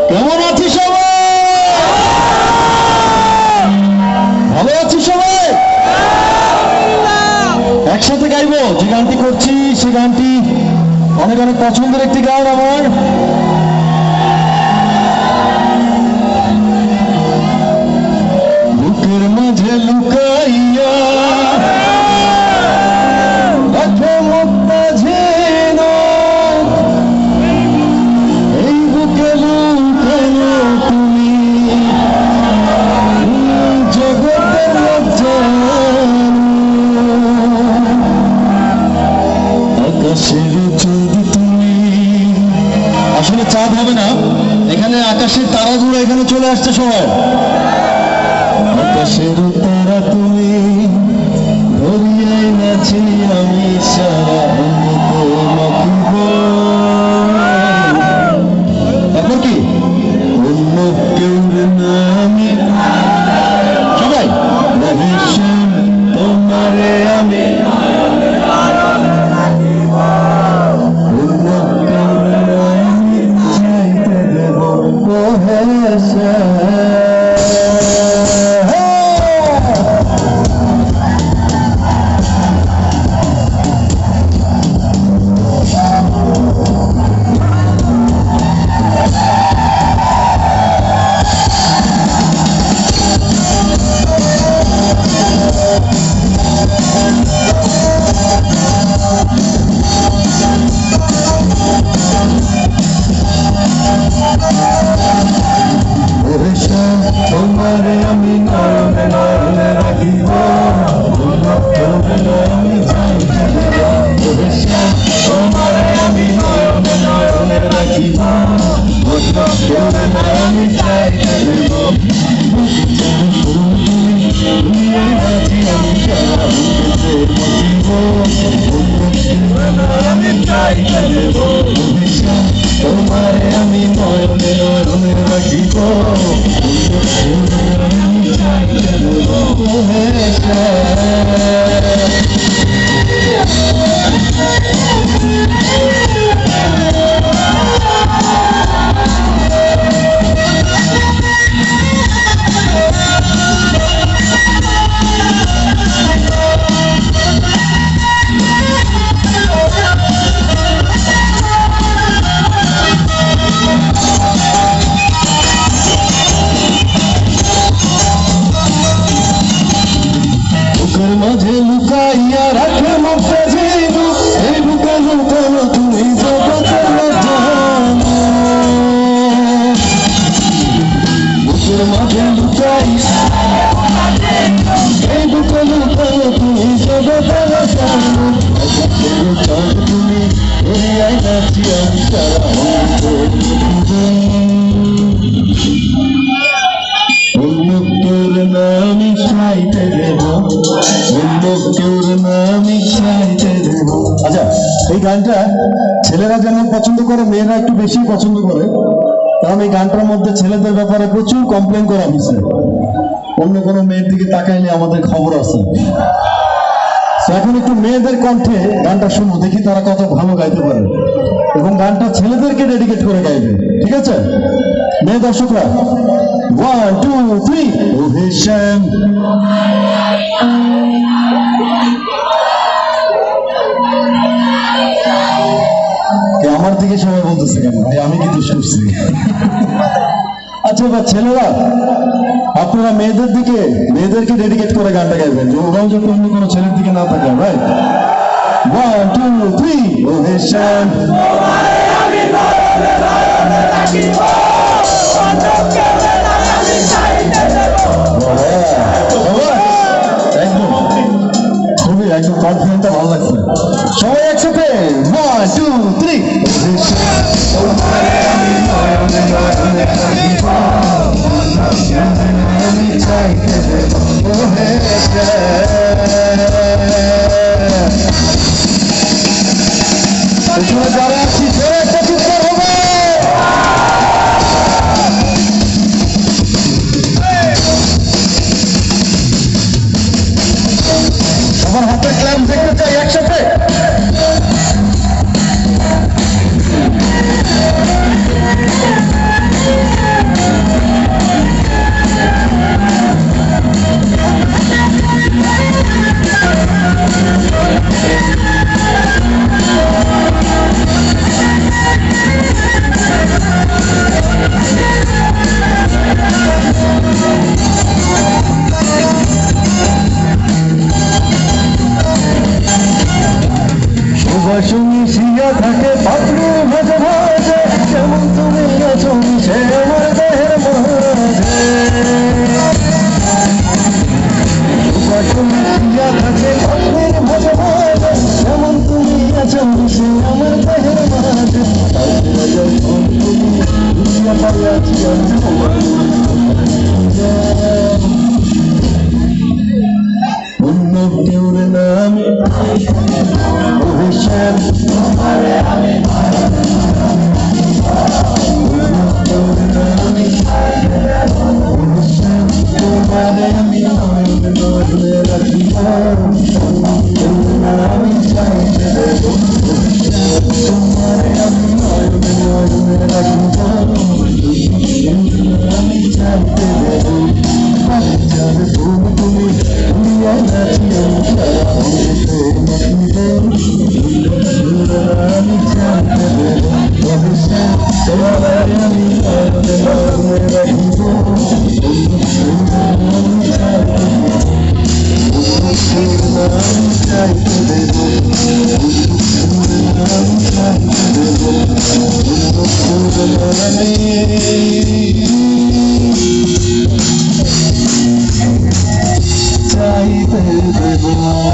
কেমন আছিস সবাই? ভালো আছিস সবাই? একসাথে গাইবো। যে গানটি করছি সে গানটি অনেক অনেক পছন্দের একটি গান আমার। বুকের মাঝে লুকাইয়া রাখো মুক্তা যেন, এই বুকে লুকানো তুমি জগতের লজ্জা। আকাশের চাঁদ তুমি, আসলে চাঁদ হবে না, এখানে আকাশের তারাগুলো এখানে চলে আসছে সবাই। আকাশের তারা তুমি, দরিয়ায় নাচি আমি সারা মাখিব। তারপর কি অন্য কেউ না আমি, সবাই রহস্যম তোমারে আমি অন্য কেউ না আমি চাইতে দেব রহস্য। তোমারে আমি নয়নে নয়নে রাখিব, আমি চাইতে দেব। তোমারে আমি নয়নে নয়নে রাখিব, আমি চাইতে দেব। আমি চাইতে দেব। তোমারে আমি নয়নে নয়নে রাখিব, আমি চাইতে দেব। বুকের মাঝে লুকাইয়া রাখে মুক্তা যেন, এই বুকে লুকানো তুমি জগতের লজ্জা। বুকের মাঝে লুকাইয়া এই বুকে লুকানো তুমি জগতের লজ্জা। চাঁদ তুমি দরিয়ায় নাচি আমি সারা অন্য কেউর নামি চাইতে দেব, অন্য কেউর নামি চাইতে দেব। আচ্ছা, এই গানটা ছেলেরা যেমন পছন্দ করে, মেয়েরা একটু বেশি পছন্দ করে, কারণ এই গানটার মধ্যে ছেলেদের ব্যাপারে প্রচুর কমপ্লেন করা হয়েছে। অন্য কোনো মেয়ের দিকে তাকাইলে আমাদের খবর আছে। এখন একটু মেয়েদের কণ্ঠে গানটা শুনো, দেখি তারা কত ভালো গাইতে পারে, এবং গানটা ছেলেদেরকে ডেডিকেট করে গাইবে। ঠিক আছে মেয়ে দর্শকরা? 1 2 3 ও হে শ্যাম। আমার দিকে সবাই বলতেছে কেন ভাই? আমি কিন্তু শুনছি। আচ্ছা বা ছেলেরা, আপনারা মেয়েদের দিকে, মেয়েদেরকে ডেডিকেট করে গানটা গাইবেন, ওরাও যাতে অন্য কোনো ছেলের দিকে না থাকে। রাইট? 1 2 3 ও হে শ্যাম। খুবই একদম কনফিডেন্টটা ভালো লাগছে। সবাই একসাথে 1 2 3 যারা আছি একটা চিৎকার হবে। সবার হাতে ক্ল্যাম্প দেখতে চাই একসাথে। আমি চাইতে দেব বাচ্চার ফুল তুমি উড়িয়া নাচিও আমি চাইতে দেব তোমার আমি রাখবো আমি চাইতে দেব চাইতে দেব